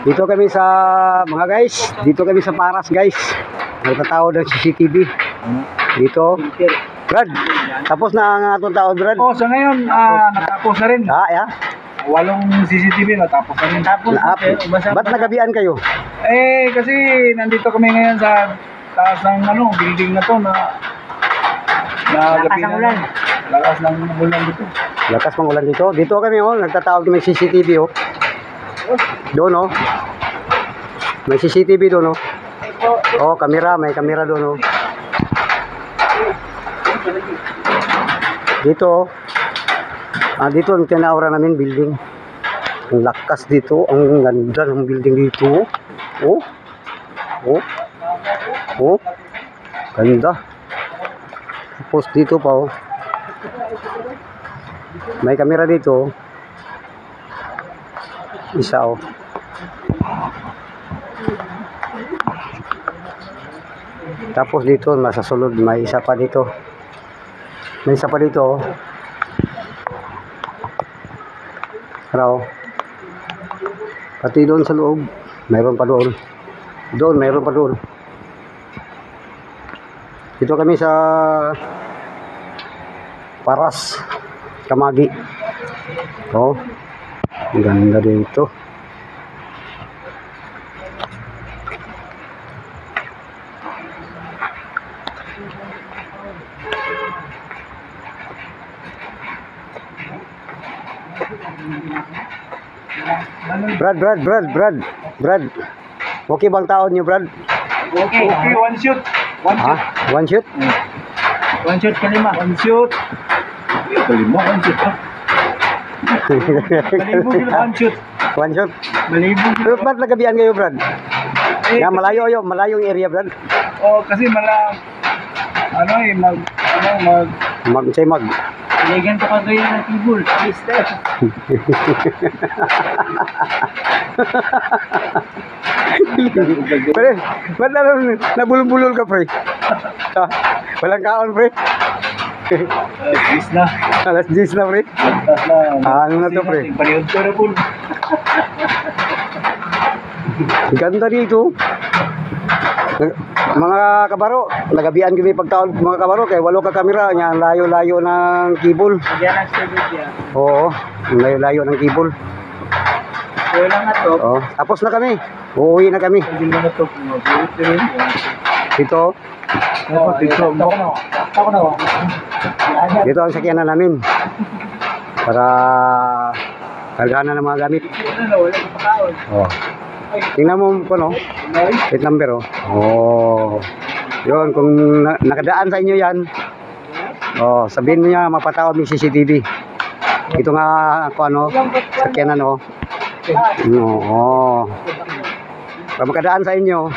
Dito kami sa mga guys, dito kami sa Paras guys. Nagtatawag ng CCTV. Dito. Brad, tapos na ang atong tao, Brad. Oh, sa ngayon, natapos na rin. Yeah. 8 CCTV natapos na rin. Ba't nagabian kayo? Eh, kasi nandito kami ngayon sa taas ng building na to na gabi na. Lakas ng ulan dito. Lakas ng ulan dito. Dito kami nagtatawag ng CCTV Doon May CCTV doon Oh, kamera, may kamera doon Dito dito ang tinaura namin building. Ang lakas dito, ang ganda ng building dito. Ganda. Tapos dito pa may kamera dito. Isa Tapos dito masasulod may isa pa dito. May isa pa dito. Pati doon sa loob, mayroon pa doon. Mayroon pa doon. Dito kami sa Paras, Kamagi. Ang ganda dito. Brad. Okay bang taon niyo, Brad? Okay, one shoot. One shoot? One shoot, kalima. One shoot. Kalima, one shoot. Malibog yun, one shoot. One shoot? Malibog yun. Pero ba't nagabian kayo, Brad? Malayong area, Brad? Kasi mag Legan ko kagaya ng tibol. Pre, ba't nabulol-bulol ka, pre? Walang kaon, pre? Alas 10 na, pre? Ano na to, pre? Paliod ko na po. Ganda dito. Mga kabaro, nagabian kami pagtaon mga kabaro kay walo ka kamera nya layo-layo ng kibol. Oo, layo-layo ng kibol. Wala nga to. Tapos na kami. Uuwi na kami. Dito. Dito ang sakyanan namin. Para kargahan na ng mga gamit. Tingnan mo plate number yun, kung nakadaan sa inyo yan sabihin mo niya mapatawad ng CCTV. Ito nga sakyanan para makadaan sa inyo